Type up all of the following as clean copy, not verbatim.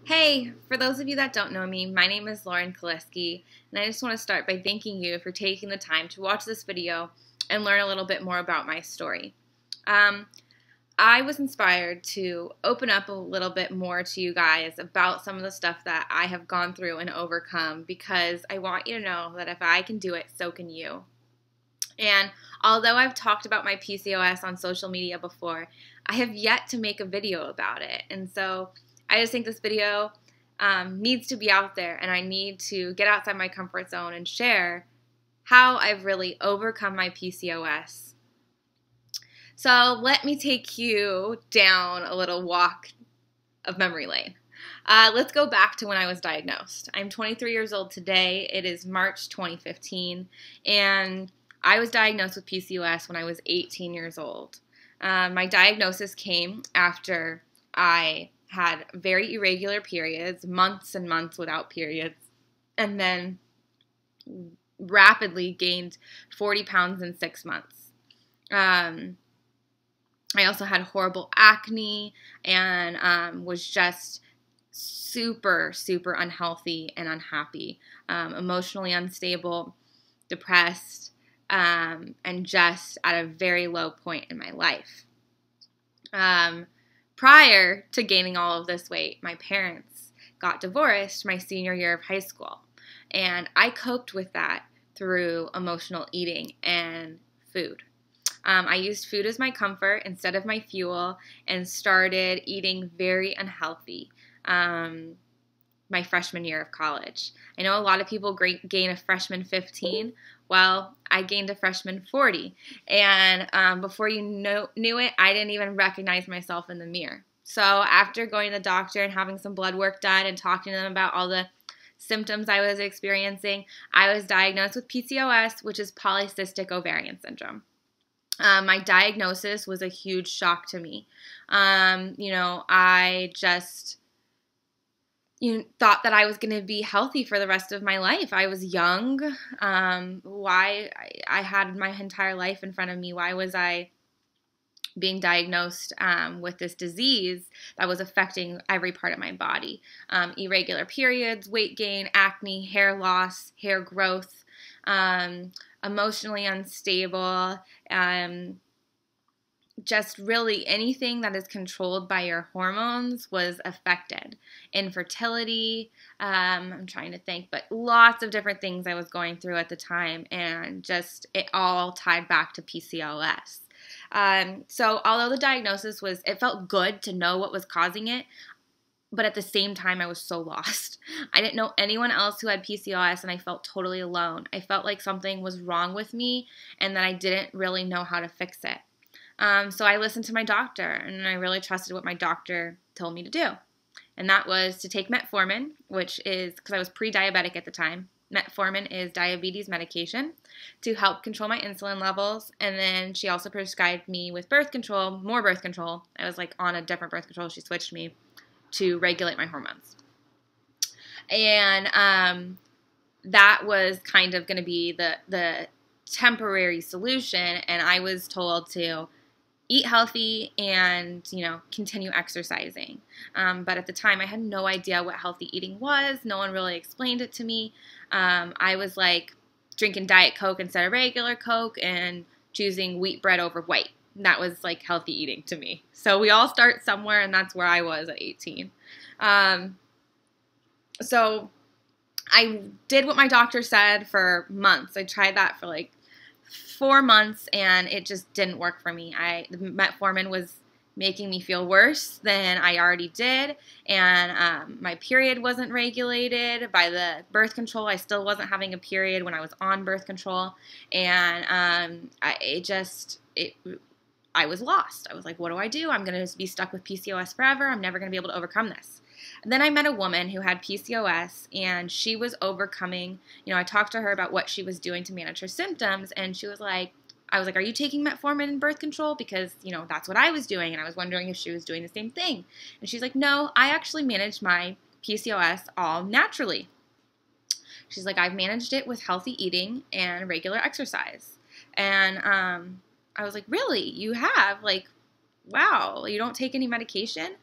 Hey, for those of you that don't know me, my name is laurenkilisky, and I just want to start by thanking you for taking the time to watch this video and learn a little bit more about my story. I was inspired to open up a little bit more to you guys about some of the stuff that I have gone through and overcome because I want you to know that if I can do it, so can you. And although I've talked about my PCOS on social media before, I have yet to make a video about it. And so I just think this video needs to be out there, and I need to get outside my comfort zone and share how I've really overcome my PCOS. So let me take you down a little walk of memory lane. Let's go back to when I was diagnosed. I'm 23 years old today. It is March 2015, and I was diagnosed with PCOS when I was 18 years old. My diagnosis came after I had very irregular periods, months and months without periods, and then rapidly gained 40 pounds in 6 months. I also had horrible acne and was just super unhealthy and unhappy, emotionally unstable, depressed, and just at a very low point in my life. Prior to gaining all of this weight, my parents got divorced my senior year of high school, and I coped with that through emotional eating and food. I used food as my comfort instead of my fuel and started eating very unhealthy my freshman year of college. I know a lot of people gain a freshman 15. Well, I gained a freshman 40, and before you knew it, I didn't even recognize myself in the mirror. So after going to the doctor and having some blood work done and talking to them about all the symptoms I was experiencing, I was diagnosed with PCOS, which is polycystic ovarian syndrome. My diagnosis was a huge shock to me. I just thought that I was going to be healthy for the rest of my life. I was young. I had my entire life in front of me. Why was I being diagnosed with this disease that was affecting every part of my body? Irregular periods, weight gain, acne, hair loss, hair growth, emotionally unstable, just really anything that is controlled by your hormones was affected. Infertility, I'm trying to think, but lots of different things I was going through at the time, and just it all tied back to PCOS. So although the diagnosis it felt good to know what was causing it, but at the same time, I was so lost. I didn't know anyone else who had PCOS, and I felt totally alone. I felt like something was wrong with me and that I didn't really know how to fix it. So I listened to my doctor, and I really trusted what my doctor told me to do. And that was to take metformin, which is, because I was pre-diabetic at the time, metformin is diabetes medication to help control my insulin levels. And then she also prescribed me with birth control, more birth control. I was like on a different birth control. She switched me to regulate my hormones. And that was kind of going to be the temporary solution. And I was told to eat healthy and, continue exercising. But at the time, I had no idea what healthy eating was. No one really explained it to me. I was like drinking Diet Coke instead of regular Coke and choosing wheat bread over white. That was like healthy eating to me. So we all start somewhere, and that's where I was at 18. So I did what my doctor said for months. I tried that for like 4 months, and it just didn't work for me. The metformin was making me feel worse than I already did, and my period wasn't regulated by the birth control. I still wasn't having a period when I was on birth control, and I was lost. I was like, what do I do? I'm going to be stuck with PCOS forever. I'm never going to be able to overcome this. And then I met a woman who had PCOS, and she was overcoming, I talked to her about what she was doing to manage her symptoms, and she was like, I was like, are you taking metformin and birth control? Because, that's what I was doing, and I was wondering if she was doing the same thing. And she's like, no, I actually managed my PCOS all naturally. She's like, I've managed it with healthy eating and regular exercise. And I was like, really? You have? Like, wow, you don't take any medication?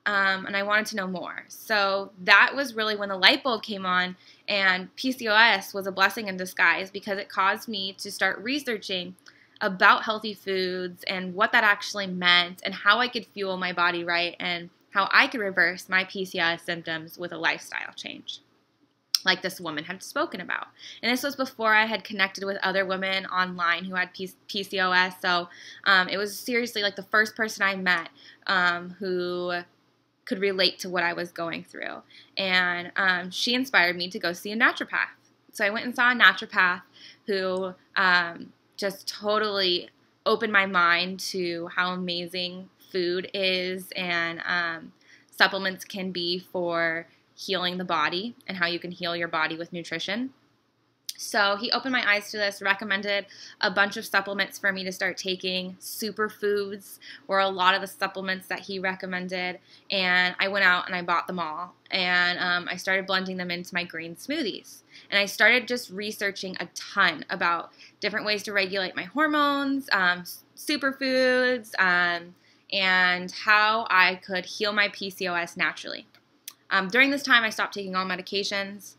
and I wanted to know more. So that was really when the light bulb came on, and PCOS was a blessing in disguise because it caused me to start researching about healthy foods and what that actually meant and how I could fuel my body right and how I could reverse my PCOS symptoms with a lifestyle change, like this woman had spoken about. And this was before I had connected with other women online who had PCOS. So it was seriously like the first person I met who could relate to what I was going through. And she inspired me to go see a naturopath. So I went and saw a naturopath who just totally opened my mind to how amazing food is and supplements can be for healing the body and how you can heal your body with nutrition. So he opened my eyes to this, recommended a bunch of supplements for me to start taking. Superfoods were a lot of the supplements that he recommended, and I went out and I bought them all, and I started blending them into my green smoothies. And I started just researching a ton about different ways to regulate my hormones, superfoods, and how I could heal my PCOS naturally. During this time, I stopped taking all medications.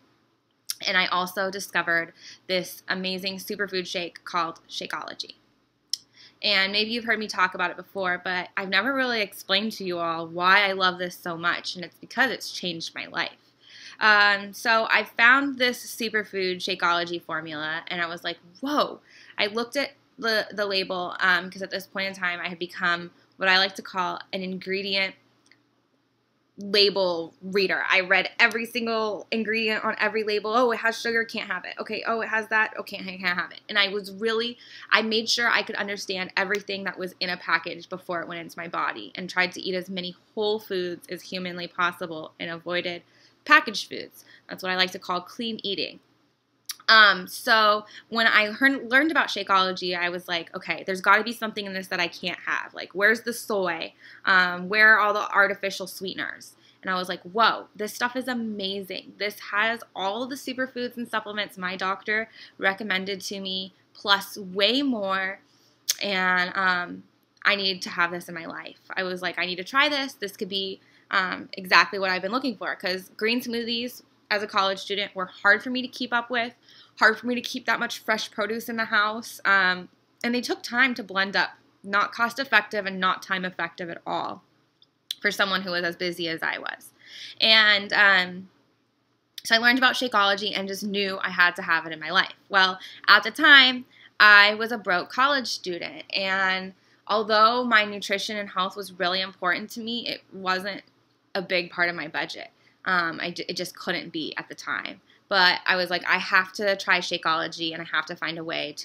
And I also discovered this amazing superfood shake called Shakeology. And maybe you've heard me talk about it before, but I've never really explained to you all why I love this so much, and it's because it's changed my life. So I found this superfood Shakeology formula, and I was like, whoa. I looked at the label because at this point in time, I had become what I like to call an ingredient label reader. I read every single ingredient on every label. Oh, it has sugar, can't have it. Okay, oh, it has that, okay, I can't have it. And I made sure I could understand everything that was in a package before it went into my body and tried to eat as many whole foods as humanly possible and avoided packaged foods. That's what I like to call clean eating. So when I learned about Shakeology, I was like, okay, there's got to be something in this that I can't have. Like, where's the soy? Where are all the artificial sweeteners? And I was like, whoa, this stuff is amazing. This has all of the superfoods and supplements my doctor recommended to me, plus way more. And I needed to have this in my life. I was like, I need to try this. This could be exactly what I've been looking for, because green smoothies as a college student were hard for me to keep up with, hard for me to keep that much fresh produce in the house, and they took time to blend up. Not cost effective and not time effective at all for someone who was as busy as I was. And so I learned about Shakeology and just knew I had to have it in my life. Well, at the time, I was a broke college student, and although my nutrition and health was really important to me, it wasn't a big part of my budget. It just couldn't be at the time. But I was like, I have to try Shakeology, and I have to find a way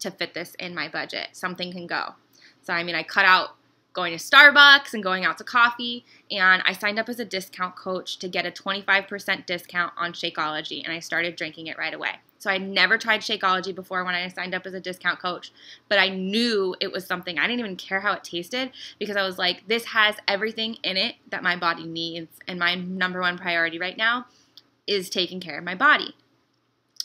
to fit this in my budget. Something can go. So, I cut out going to Starbucks and going out to coffee, and I signed up as a discount coach to get a 25% discount on Shakeology, and I started drinking it right away. So I never tried Shakeology before when I signed up as a discount coach, but I knew it was something. I didn't even care how it tasted because I was like, this has everything in it that my body needs, and my number one priority right now is taking care of my body.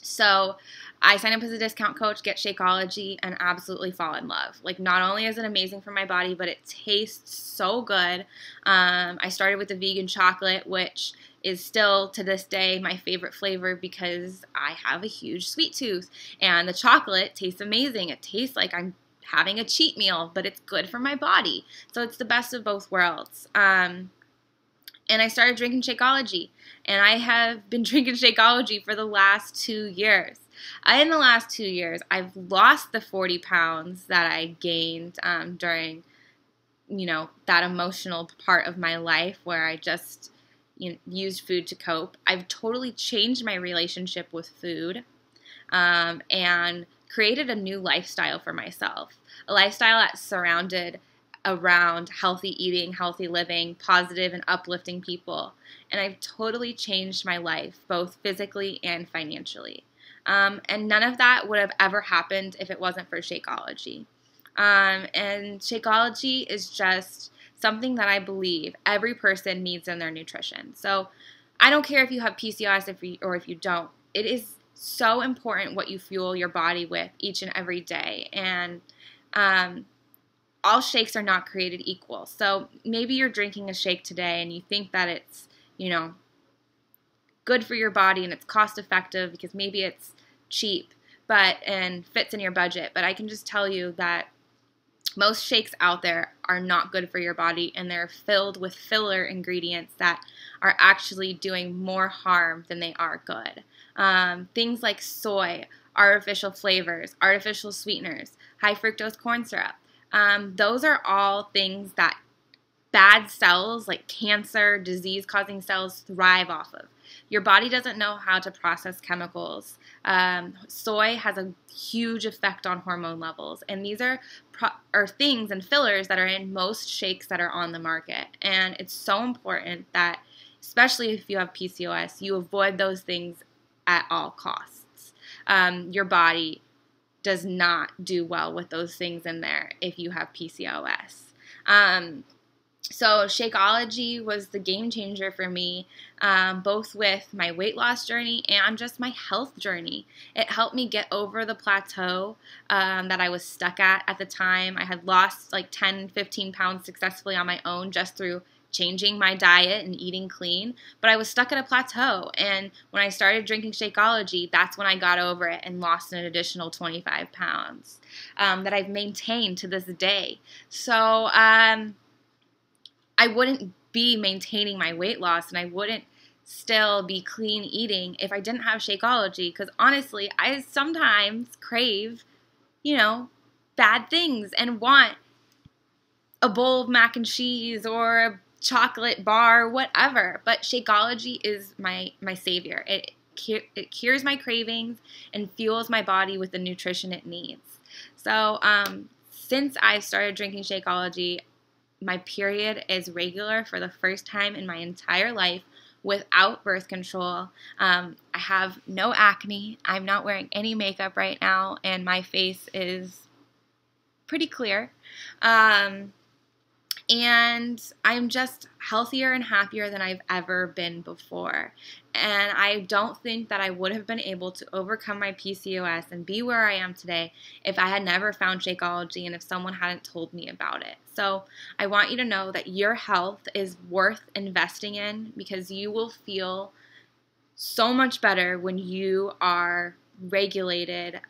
So I signed up as a discount coach, get Shakeology, and absolutely fall in love. Like, not only is it amazing for my body, but it tastes so good. I started with the vegan chocolate, which is still to this day my favorite flavor because I have a huge sweet tooth, and the chocolate tastes amazing. It tastes like I'm having a cheat meal, but it's good for my body. So it's the best of both worlds. And I started drinking Shakeology, and I have been drinking Shakeology for the last 2 years. In the last 2 years, I've lost the 40 pounds that I gained during, that emotional part of my life where I just used food to cope. I've totally changed my relationship with food and created a new lifestyle for myself, a lifestyle that's surrounded around healthy eating, healthy living, positive and uplifting people. And I've totally changed my life, both physically and financially. And none of that would have ever happened if it wasn't for Shakeology. And Shakeology is just something that I believe every person needs in their nutrition. So I don't care if you have PCOS or if you don't. It is so important what you fuel your body with each and every day. And all shakes are not created equal. So maybe you're drinking a shake today and you think that it's, good for your body and it's cost effective because maybe it's cheap and fits in your budget. But I can just tell you that most shakes out there are not good for your body, and they're filled with filler ingredients that are actually doing more harm than they are good. Things like soy, artificial flavors, artificial sweeteners, high fructose corn syrup. Those are all things that bad cells like cancer, disease-causing cells thrive off of. Your body doesn't know how to process chemicals. Soy has a huge effect on hormone levels, and these are things and fillers that are in most shakes that are on the market. And it's so important that, especially if you have PCOS, you avoid those things at all costs. Your body does not do well with those things in there if you have PCOS. So Shakeology was the game changer for me, both with my weight loss journey and just my health journey. It helped me get over the plateau that I was stuck at the time. I had lost like 10, 15 pounds successfully on my own just through changing my diet and eating clean, but I was stuck at a plateau. And when I started drinking Shakeology, that's when I got over it and lost an additional 25 pounds that I've maintained to this day. So I wouldn't be maintaining my weight loss and I wouldn't still be clean eating if I didn't have Shakeology, because honestly, I sometimes crave, bad things and want a bowl of mac and cheese or a chocolate bar, whatever. But Shakeology is my savior. It cures my cravings and fuels my body with the nutrition it needs. So since I started drinking Shakeology, my period is regular for the first time in my entire life without birth control. I have no acne. I'm not wearing any makeup right now, and my face is pretty clear. And I'm just healthier and happier than I've ever been before. And I don't think that I would have been able to overcome my PCOS and be where I am today if I had never found Shakeology and if someone hadn't told me about it. So I want you to know that your health is worth investing in, because you will feel so much better when you are regulated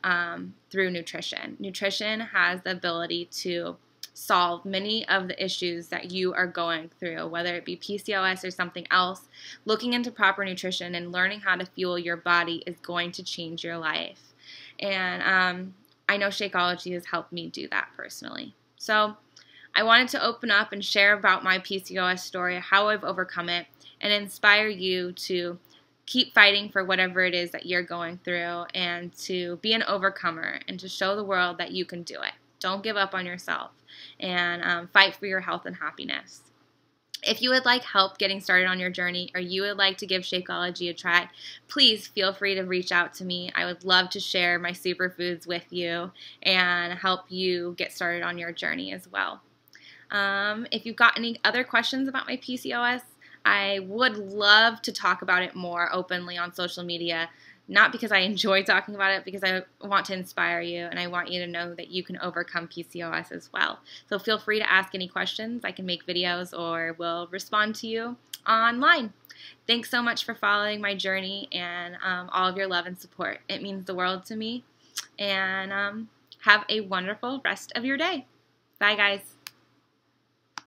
through nutrition. Nutrition has the ability to solve many of the issues that you are going through, whether it be PCOS or something else. Looking into proper nutrition and learning how to fuel your body is going to change your life. And I know Shakeology has helped me do that personally. So I wanted to open up and share about my PCOS story, how I've overcome it, and inspire you to keep fighting for whatever it is that you're going through, and to be an overcomer and to show the world that you can do it. Don't give up on yourself, and fight for your health and happiness. If you would like help getting started on your journey, or you would like to give Shakeology a try, please feel free to reach out to me. I would love to share my superfoods with you and help you get started on your journey as well. If you've got any other questions about my PCOS, I would love to talk about it more openly on social media. Not because I enjoy talking about it, because I want to inspire you and I want you to know that you can overcome PCOS as well. So feel free to ask any questions. I can make videos or will respond to you online. Thanks so much for following my journey and all of your love and support. It means the world to me. And have a wonderful rest of your day. Bye, guys.